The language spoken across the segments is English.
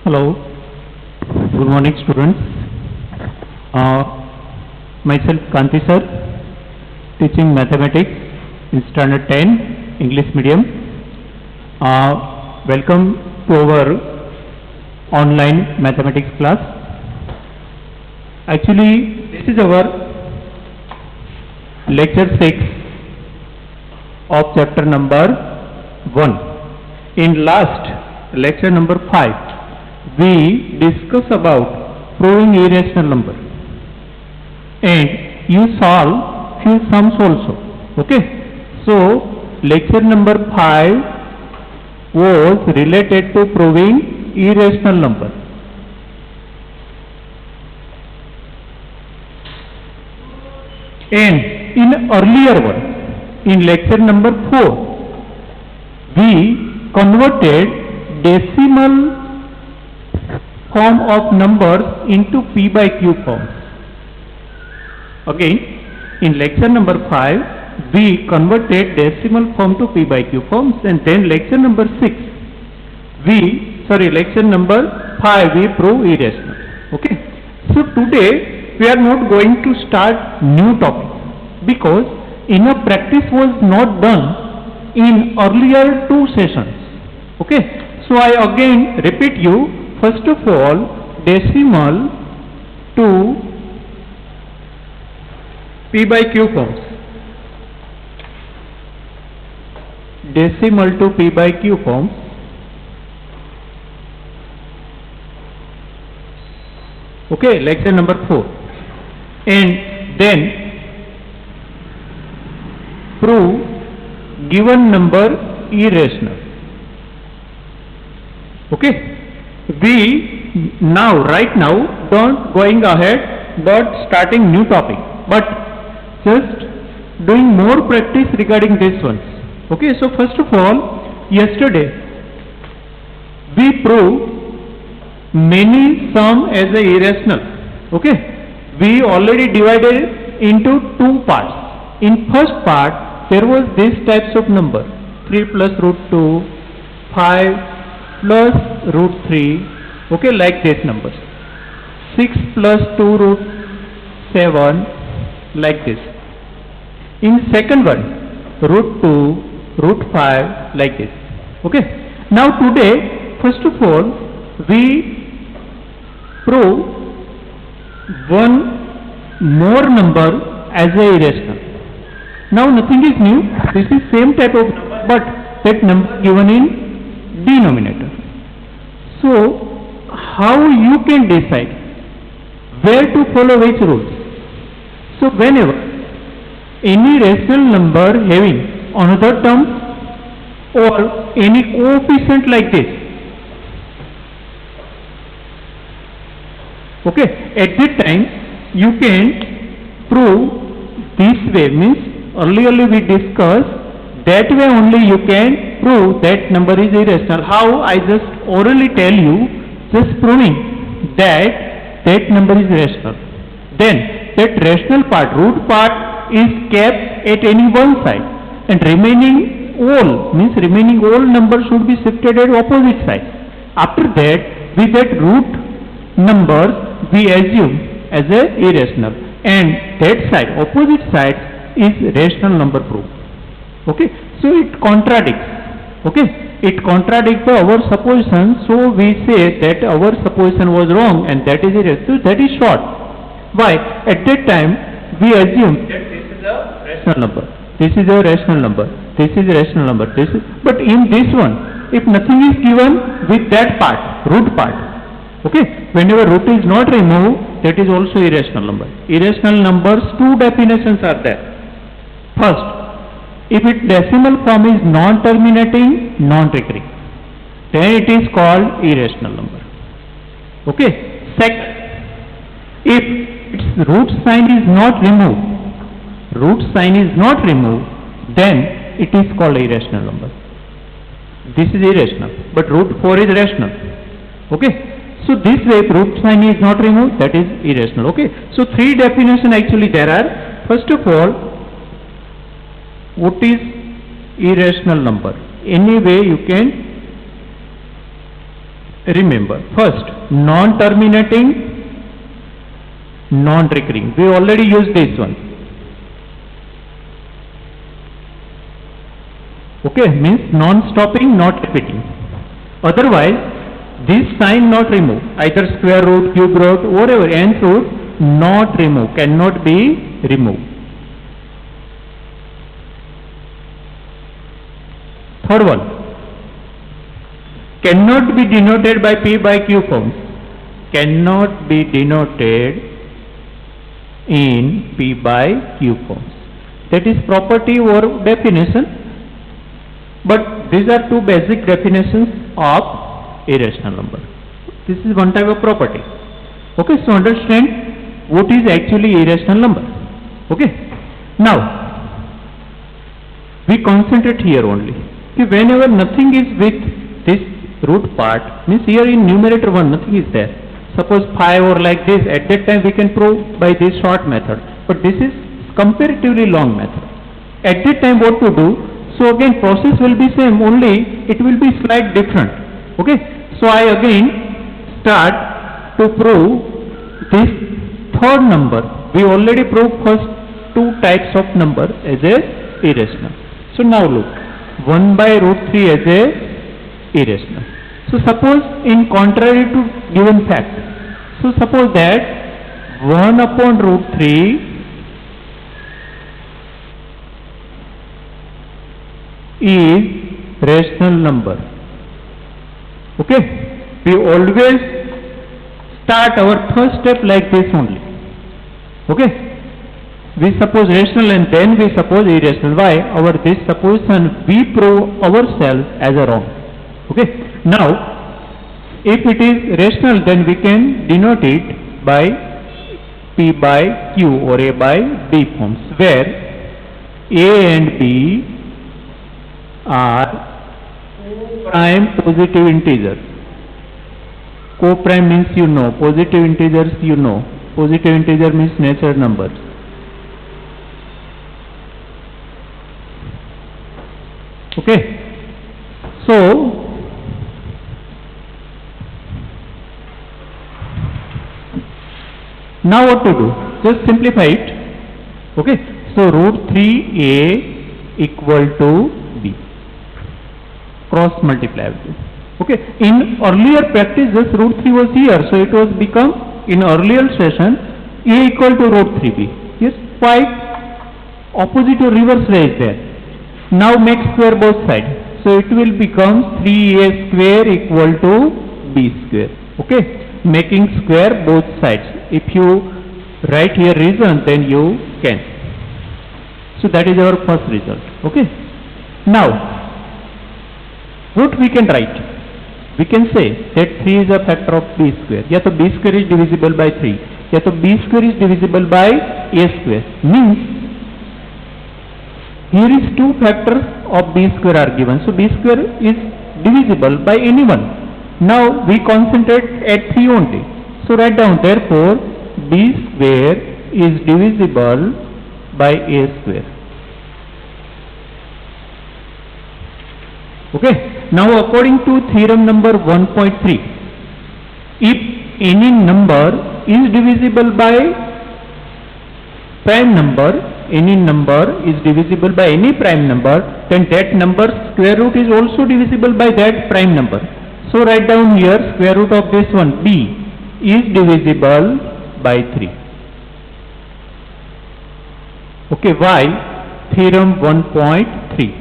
Hello, good morning students. Uh, Myself Kanti sir, teaching mathematics in standard 10 English medium. Welcome to our online mathematics class. Actually, this is our lecture 6 of chapter number 1. In last lecture number 5, we discuss about proving irrational number and you solve few sums also. Okay, so lecture number 5 was related to proving irrational number. And in earlier one, in lecture number 4, we converted decimal form of numbers into p by q form. Again, in lecture number 5, we converted decimal form to p by q forms, and then lecture number 6, lecture number 5, we prove irrational. Okay. So today we are not going to start new topic because enough practice was not done in earlier 2 sessions. Okay. So I again repeat you. First of all, decimal to p by q forms. Decimal to p by q forms. Okay, lecture number 4. And then prove given number irrational. Okay. We now, right now, don't going ahead but starting new topic, but just doing more practice regarding this ones. Okay, so first of all, yesterday we proved many sum as a irrational. Okay, we already divided into 2 parts. In first part, there was these types of number: 3 plus root 2, 5 plus root 3, okay, like this numbers, 6 plus 2 root 7, like this. In second one, root 2, root 5, like this. Okay. Now today, first of all, we prove one more number as a irrational. Now nothing is new. This is same type of number, but that number given in denominator. So how you can decide where to follow which rules? So whenever any rational number having another term or any coefficient like this, okay, at that time you can prove this way. Means earlier we discussed that way only you can prove that number is irrational. How? I just orally tell you, just proving that that number is rational. Then that rational part, root part, is kept at any one side, and remaining all, means remaining all numbers should be shifted at opposite side. After that, with that root numbers we assume as a irrational, and that side, opposite side, is rational number proof. Okay, so it contradicts. Okay, it contradicts our supposition, so we say that our supposition was wrong and that is irrational. So that is short. Why? At that time we assume that this is a rational number, this is a rational number, this is a rational number, this is, but in this one, if nothing is given with that part, root part, okay, whenever root is not removed, that is also irrational number. Irrational numbers, 2 definitions are there. First, if its decimal form is non-terminating, non-recurring, then it is called irrational number. Okay. Second, if its root sign is not removed, then it is called irrational number. This is irrational, but root 4 is rational. Okay. So this way, if root sign is not removed, that is irrational. Okay. So 3 definitions actually there are. First of all, what is irrational number? Any way you can Remember, first, non-terminating, non-recurring. We already used this one. Okay, means non-stopping, not repeating. Otherwise, this sign not remove. Either square root, cube root, whatever, nth root, not remove, cannot be removed. Third one, cannot be denoted by P by Q forms. Cannot be denoted in P by Q forms. That is property or definition, but these are two basic definitions of irrational number. This is one type of property. Okay, so understand what is actually irrational number. Okay, now we concentrate here only. Okay, whenever nothing is with this root part, means here in numerator 1 nothing is there. Suppose 5 or like this, at that time we can prove by this short method, but this is comparatively long method. At that time what to do? So again process will be same, only it will be slight different. Okay, so I again start to prove this third number. We already proved first two types of number as a irrational. So now look, 1 by root 3 as a irrational. So suppose in contrary to given fact, so suppose that 1 upon root 3 is rational number. Okay, we always start our first step like this only. Okay, we suppose rational and then we suppose irrational. Why? Our this supposition we prove ourselves as a wrong. Okay, now if it is rational, then we can denote it by P by Q or A by B forms, where A and B are co-prime positive integers. Co-prime means you know, positive integers you know. Positive integer means natural numbers. Okay, so now what to do? Just simplify it. Okay, so root 3a equal to b. Cross multiply with this. Okay, in earlier practice this root 3 was here, so it was become in earlier session a equal to root 3b. Yes, quite opposite or reverse way is there. Now make square both sides, so it will become 3a square equal to b square. Okay, making square both sides. If you write here reason, then you can. So that is our first result. Okay, now what we can write? We can say that 3 is a factor of b square. Yeah, so b square is divisible by 3. Yeah, so b square is divisible by a square. Means here is two factors of b square are given. So b square is divisible by anyone. Now we concentrate at 3 only. So write down, therefore b square is divisible by a square. Okay, now according to theorem number 1.3, if any number is divisible by prime number, any number is divisible by any prime number, then that number's square root is also divisible by that prime number. So write down here square root of this one, b, is divisible by 3. Okay, why? Theorem 1.3.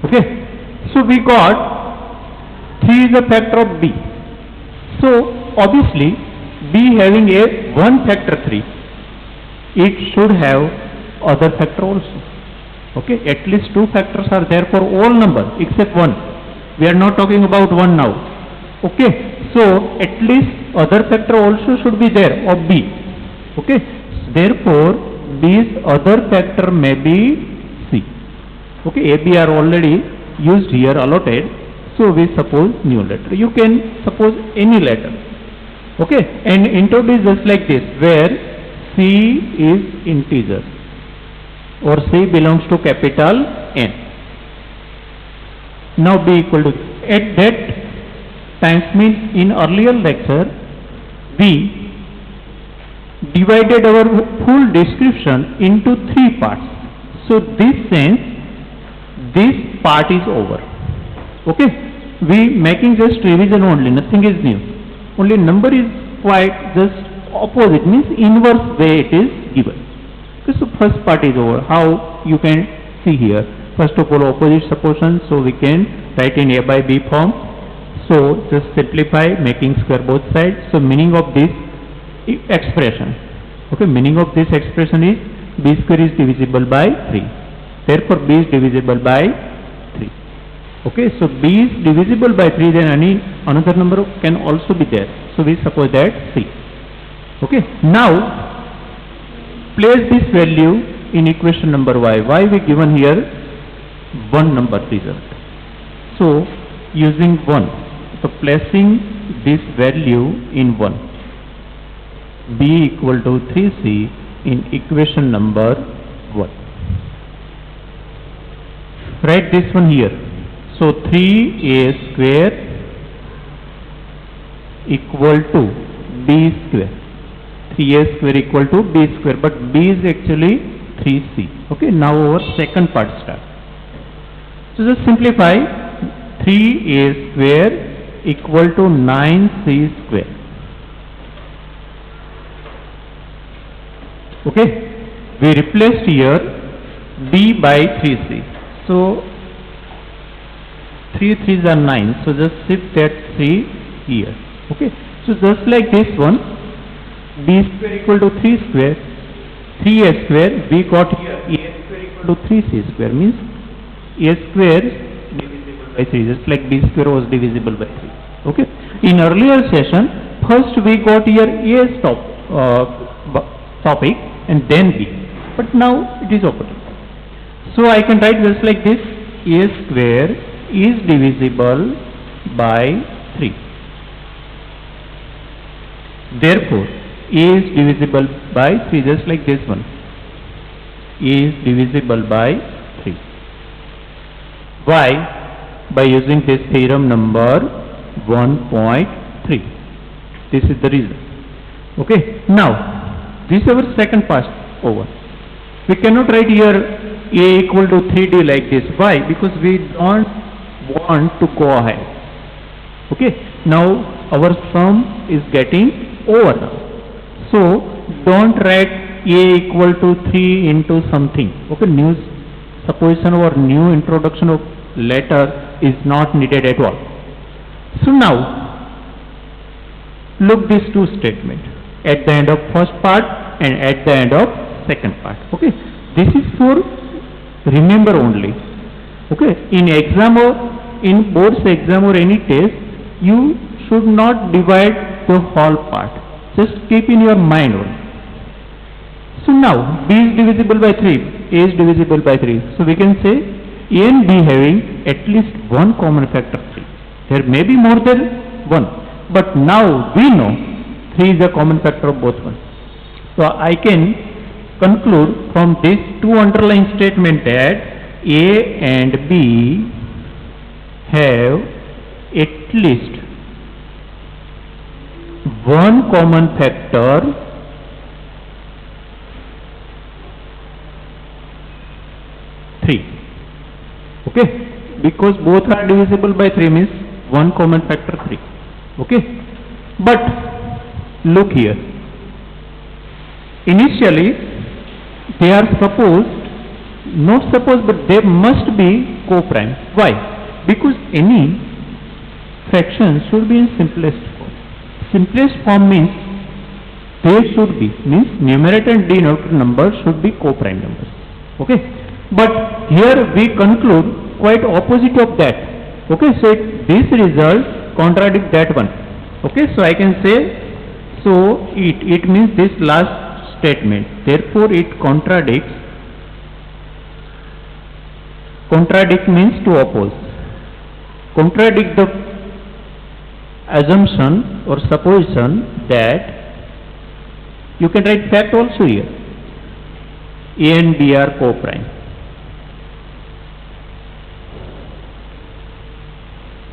Okay, so we got 3 is a factor of b. So obviously b having a 1 factor 3, it should have other factor also. Okay, at least 2 factors are there for all numbers except 1. We are not talking about 1 now. Okay, so at least other factor also should be there of b. Okay, therefore b's other factor may be c. Okay, AB are already used here, allotted, so we suppose new letter. You can suppose any letter. Okay, and introduce just like this, where C is integer or C belongs to capital N. Now B equal to, at that times means in earlier lecture, we divided our full description into three parts. So this sense, this part is over. Okay, we making just revision only, nothing is new. Only number is quite just opposite, means inverse way it is given. Okay, so first part is over. How you can see here? First of all, opposite supposition, so we can write in A by B form. So just simplify, making square both sides. So meaning of this expression, okay, meaning of this expression is B square is divisible by 3. Therefore B is divisible by 3. Okay, so B is divisible by 3, then another number can also be there. So we suppose that C. Okay, now place this value in equation number y. Y we given here 1 number result. So using 1, so placing this value in 1, B equal to 3C in equation number 1. Write this one here. So 3A square equal to B square. 3A square equal to B square, but B is actually 3C. Okay, now our second part start. So just simplify, 3A square equal to 9C square. Okay, we replaced here B by 3C. So 3 3s are 9, so just shift that 3 here. Okay, so just like this one, B square equal to 3 square, 3A square, we got here A square equal to 3C square, means A square divisible by 3, just like B square was divisible by 3. Okay, in earlier session, first we got here A's topic and then B, but now it is opposite. So I can write just like this, A square is divisible by 3. Therefore, A is divisible by 3, just like this one. A is divisible by 3. Why? By using this theorem number 1.3. This is the reason. Okay, now this is our second part over. We cannot write here A equal to 3D like this. Why? Because we don't want to go ahead. Okay, now our sum is getting over now. So don't write A equal to 3 into something. Okay, new supposition or new introduction of letter is not needed at all. So now look these two statements at the end of first part and at the end of second part. Okay, this is for remember only. Okay, in exam or in board's exam or any test, you should not divide the whole part. Just keep in your mind only. So now B is divisible by 3, A is divisible by 3. So we can say A and B having at least one common factor 3. There may be more than one, but now we know 3 is a common factor of both one. So I can conclude from these two underlying statements that A and B have at least one common factor 3. Okay, because both are divisible by 3 means one common factor 3. Okay, but look here, initially they are supposed, not supposed, but they must be co-prime. Why? Because any fraction should be in simplest form. Simplest form means they should be, means numerator and denominator numbers should be co-prime numbers. Okay, but here we conclude quite opposite of that. Okay, so this result contradicts that one. Okay, so I can say, so it means this last statement, therefore it contradicts. Contradict means to oppose. Contradict the assumption or supposition that you can write fact also here. A and B are co-prime.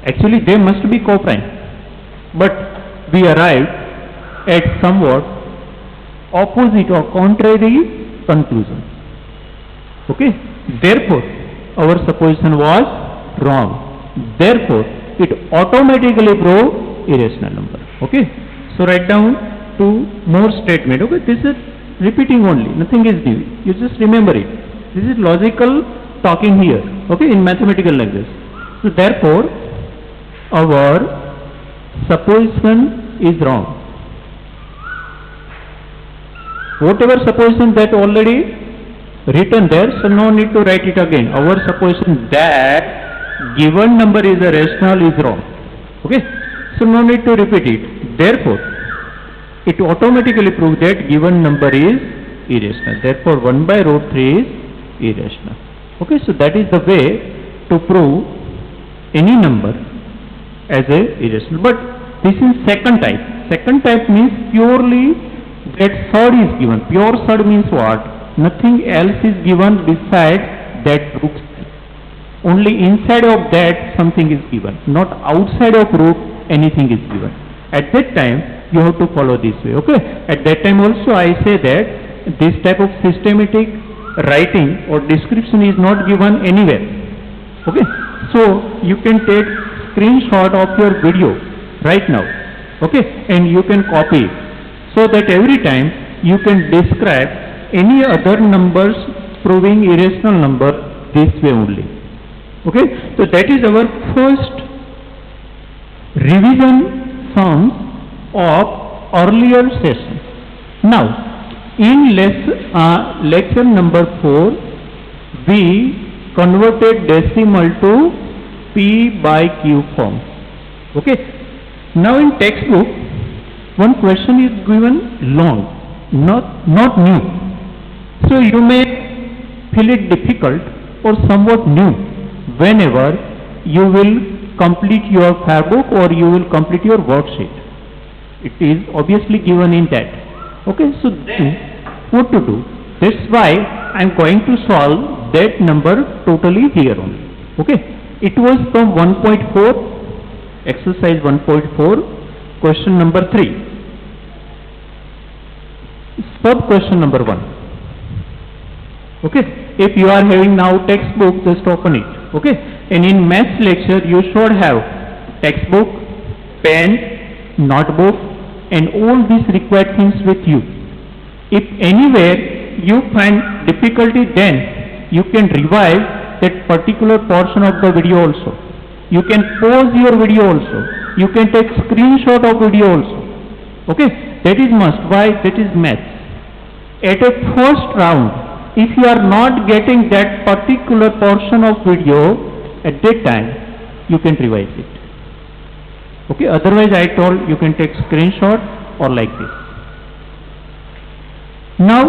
Actually, they must be co-prime. But we arrived at somewhat opposite or contrary conclusion. Okay? Therefore, our supposition was wrong. Therefore, it automatically proved irrational number. Okay? So write down two more statement. Okay? This is repeating only. Nothing is new. You just remember it. This is logical talking here. Okay? In mathematical language. So therefore, our supposition is wrong. Whatever supposition that already written there, so no need to write it again. Our supposition that given number is a rational is wrong. Okay? So no need to repeat it. Therefore, it automatically proves that given number is irrational. Therefore, 1 by root 3 is irrational. Okay? So that is the way to prove any number as a irrational. But this is second type. Second type means purely that third is given. Pure third means what? Nothing else is given beside that root. Only inside of that something is given. Not outside of root anything is given. At that time you have to follow this way. Okay? At that time also I say that this type of systematic writing or description is not given anywhere. Okay? So you can take screenshot of your video right now. Okay? And you can copy it. So that every time you can describe any other numbers proving irrational number this way only. Okay? So that is our first revision sums of earlier session. Now, in lecture number 4, we converted decimal to P by Q form. Okay? Now in textbook, one question is given long, not new. So you may feel it difficult or somewhat new whenever you will complete your Fairbook or you will complete your worksheet. It is obviously given in that. Okay, so then what to do? That's why I am going to solve that number totally here only. Okay, it was from 1.4, exercise 1.4, question number 3. Sub question number 1. Okay, if you are having now textbook, just open it. Okay, and in maths lecture you should have textbook, pen, notebook and all these required things with you. If anywhere you find difficulty, then you can revise that particular portion of the video also. You can pause your video also. You can take screenshot of video also. Okay, that is must. Why? That is maths. At a first round, if you are not getting that particular portion of video at that time, you can revise it. Okay, otherwise I told you can take screenshot or like this. Now,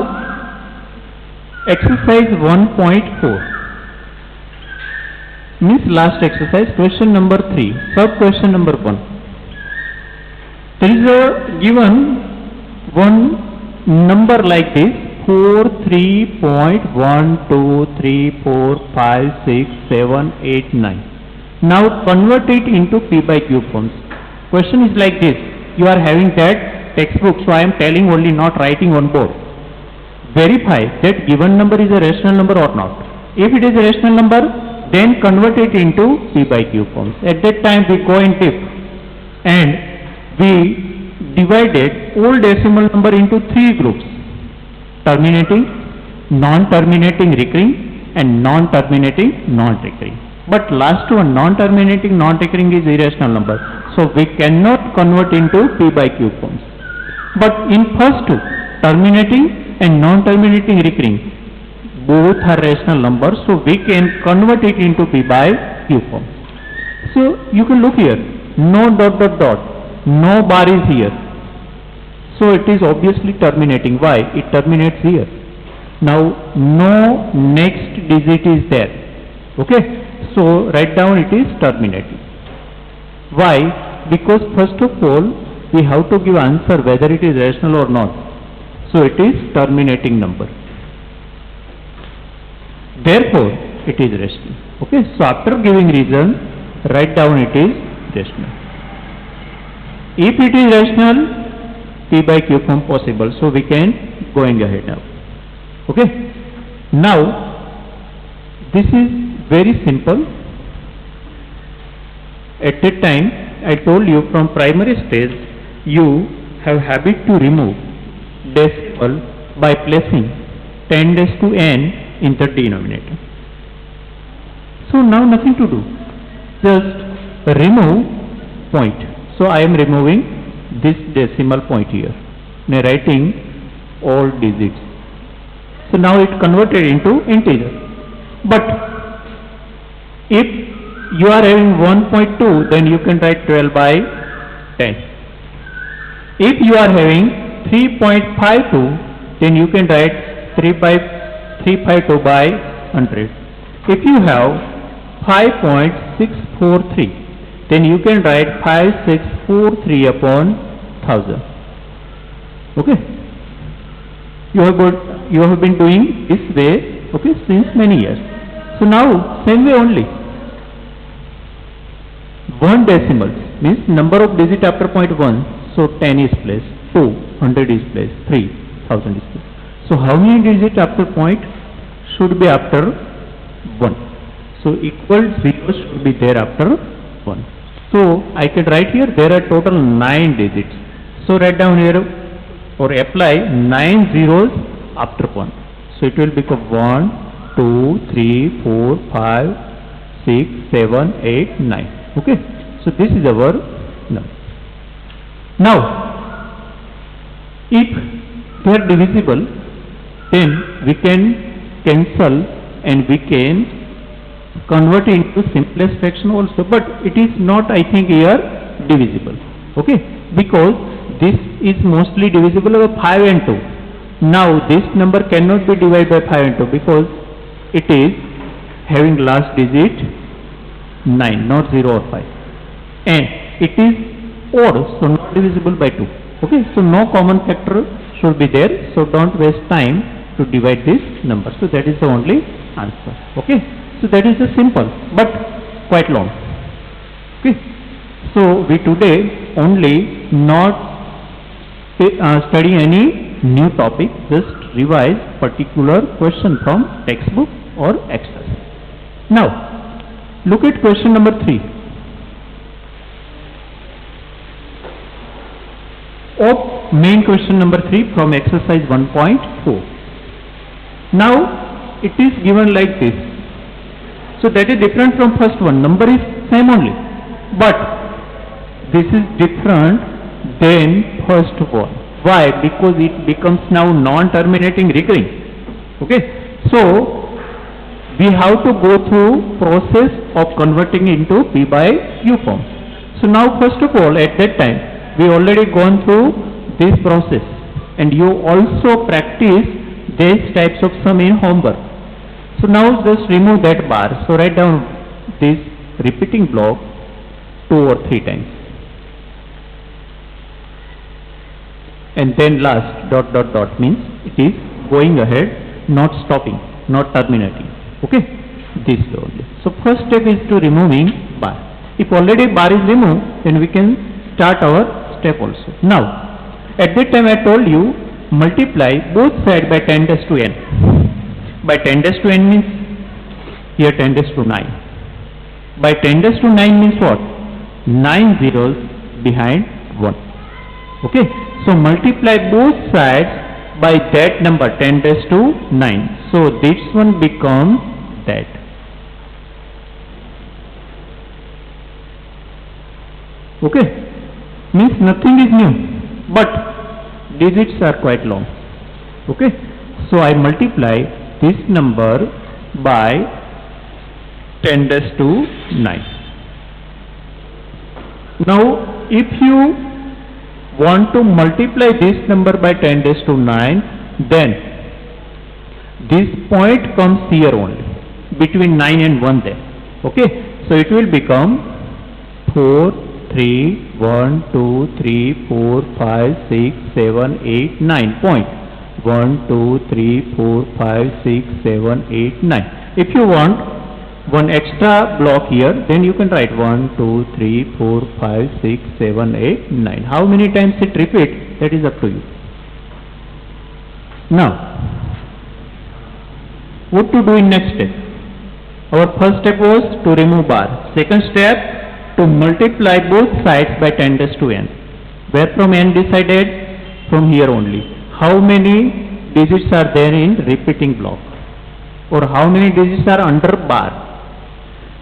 exercise 1.4 means last exercise, question number 3, sub question number 1. There is a given one number like this, 4.3.123456789. Now convert it into P by Q forms. Question is like this. You are having that textbook, so I am telling only, not writing on board. Verify that given number is a rational number or not. If it is a rational number, then convert it into P by Q forms. At that time we go in diff and we divided all decimal number into 3 groups: terminating, non-terminating recurring and non-terminating non-recurring. But last one, non-terminating non-recurring is irrational number, so we cannot convert into P by Q forms. But in first two, terminating and non-terminating recurring, both are rational numbers, so we can convert it into P by Q forms. So you can look here, no dot dot dot, no bar is here. So it is obviously terminating. Why? It terminates here. Now no next digit is there. Okay. So write down it is terminating. Why? Because first of all we have to give answer whether it is rational or not. So it is terminating number. Therefore it is rational. Okay. So after giving reason, write down it is rational. If it is rational, P by Q form possible. So we can going ahead now. Okay. Now this is very simple. At that time I told you from primary stage you have habit to remove decimal by placing 10 raised to n in the denominator. So now nothing to do, just remove point. So I am removing this decimal point here, now writing all digits. So now it converted into integer. But if you are having 1.2, then you can write 12 by 10. If you are having 3.52, then you can write 352 by 100. If you have 5.643, then you can write 5643 upon 1000. Okay. You have been doing this way, okay, since many years. So now same way only. One decimal means number of digit after point 1. So 10 is placed, 2, 100 is placed, 3, 1000 is placed. So how many digits after point should be after 1? So equal 0 should be there after 1. So I can write here there are total 9 digits. So write down here or apply 9 zeros after 1. So it will become 1, 2, 3, 4, 5, 6, 7, 8, 9. Okay. So this is our number. Now, if they are divisible, then we can cancel and we can convert it into simplest fraction also. But it is not, I think, here divisible. Okay. Because this is mostly divisible over 5 and 2. Now this number cannot be divided by 5 and 2 because it is having last digit 9, not 0 or 5. And it is odd, so not divisible by 2. Okay, so no common factor should be there. So don't waste time to divide this number. So that is the only answer. Okay, so that is the simple but quite long. Okay, so we today only not study any new topic, just revise particular question from textbook or exercise. Now look at question number 3 of main question number 3 from exercise 1.4. Now it is given like this. So that is different from first one. Number is same only, but this is different than first one. Why? Because it becomes now non-terminating recurring. Okay. So we have to go through process of converting into P by Q form. So now first of all, at that time we already gone through this process and you also practice these types of sum in homework. So now just remove that bar. So write down this repeating block 2 or 3 times. And then last dot dot dot means it is going ahead, not stopping, not terminating. Okay, this only. So first step is to removing bar. If already bar is removed, then we can start our step also. Now at that time I told you multiply both sides by 10 raised to n. By 10 raised to n means here 10 raised to 9. By 10 raised to 9 means what? 9 zeros behind 1. Okay. So multiply both sides by that number 10 raised to 9. So this one becomes that. Okay. Means nothing is new, but digits are quite long. Okay. So I multiply this number by 10 raised to 9. Now if you want to multiply this number by 10 raised to 9, then this point comes here only between 9 and 1 there. Okay, so it will become 4, 3, 1, 2, 3, 4, 5, 6, 7, 8, 9 point. 1, 2, 3, 4, 5, 6, 7, 8, 9. If you want one extra block here, then you can write 1, 2, 3, 4, 5, 6, 7, 8, 9. How many times it repeats, that is up to you. Now, what to do in next step? Our first step was to remove bar. Second step, to multiply both sides by 10 raised to n. Where from n decided? From here only. How many digits are there in repeating block? Or how many digits are under bar?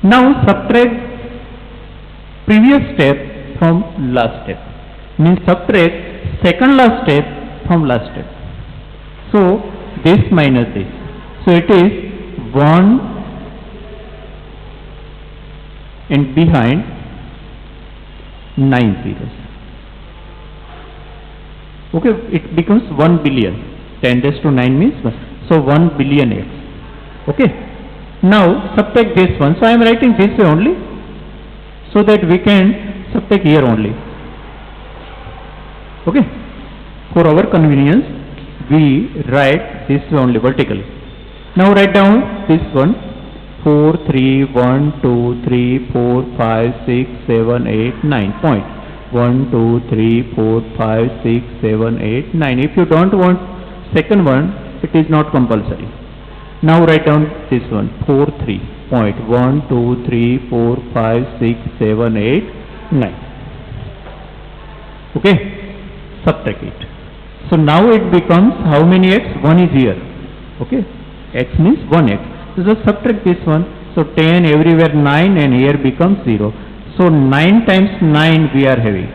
Now subtract previous step from last step. Means subtract second last step from last step. So this minus this. So it is 1 and behind 9 zeros. Okay, it becomes 1 billion. 10 raised to 9 means 1. So 1 billion x. Okay. Now subtract this one. So I am writing this way only, so that we can subtract here only. Okay. For our convenience, we write this way only vertically. Now write down this one. 4, 3, 1, 2, 3, 4, 5, 6, 7, 8, 9 point. 1, 2, 3, 4, 5, 6, 7, 8, 9. If you don't want second one, it is not compulsory. Now write down this one. 4, 3 point. 1, 2, 3, 4, 5, 6, 7, 8, 9. Okay. Subtract it. So now it becomes how many x? 1 is here. Okay. X means 1x. So just subtract this one. So 10 everywhere 9 and here becomes 0. So 9 times 9 we are having.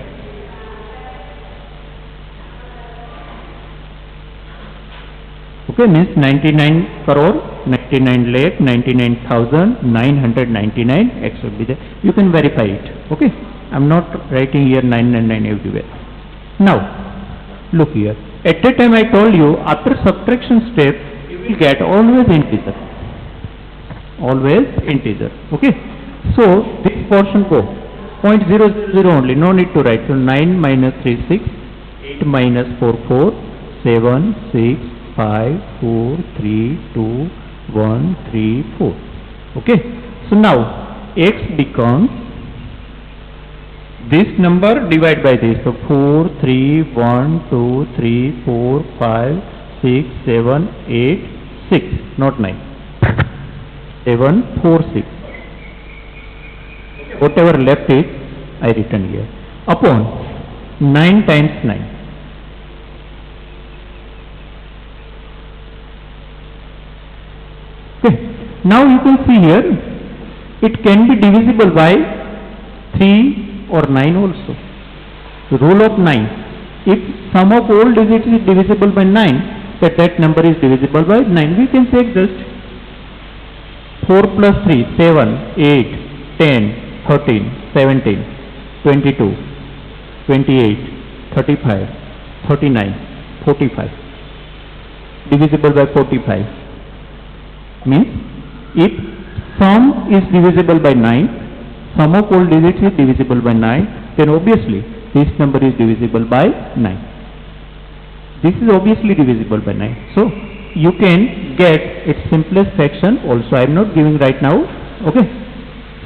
Okay, means 99 crore, 99 lakh, 99,999 x will be there. You can verify it. Okay, I am not writing here 999 everywhere. Now, look here. At that time I told you, after subtraction step, you will get always integer. Always integer. Okay. So this portion go 0.000 only, no need to write. So 9 minus 3 6, 8 minus 4 4, 7 6, 5 4 3 2 1 3 4. Okay. So now x becomes this number divided by this. So 4 3 1 2 3 4 5 6 7 8 6, not 9. 7 4 6. Whatever left is, I written here, upon 9 times 9. Okay. Now you can see here, it can be divisible by 3 or 9 also. The rule of 9. If sum of all digits is divisible by 9, that number is divisible by 9. We can say just 4 plus 3, 7, 8, 10, 13, 17, 22, 28, 35, 39, 45. Divisible by 45. Means if sum is divisible by 9, sum of all digits is divisible by 9, then obviously this number is divisible by 9. This is obviously divisible by 9. So you can get its simplest fraction also. I am not giving right now. Okay.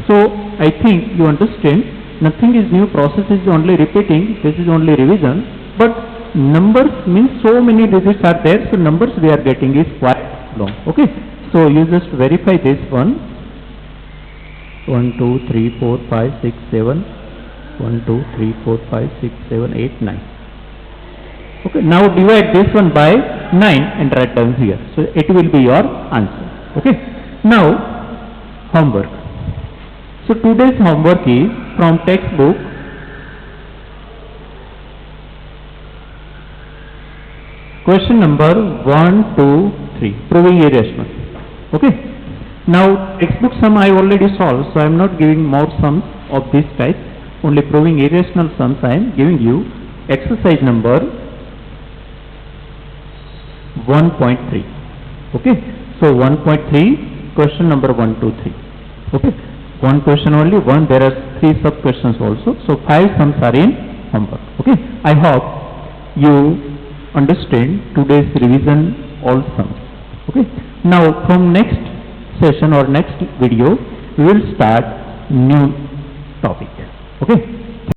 So I think you understand, nothing is new, process is only repeating, this is only revision, but numbers means so many digits are there, so numbers we are getting is quite long. Okay. So you just verify this one. 1 2 3 4 5 6 7, 1 2 3 4 5 6 7 8 9. Okay, now divide this one by 9 and write down here. So it will be your answer. Okay. Now homework. So today's homework is from textbook. Question number 1, 2, 3. Proving irrational. Okay. Now textbook sum I already solved, so I am not giving more sums of this type. Only proving irrational sums I am giving you. Exercise number 1.3. Okay. So 1.3, question number 1, 2, 3. Okay. One question only, one, there are 3 sub questions also. So 5 sums are in homework. Okay. I hope you understand today's revision all sums. Okay. Now from next session or next video, we will start new topic. Okay?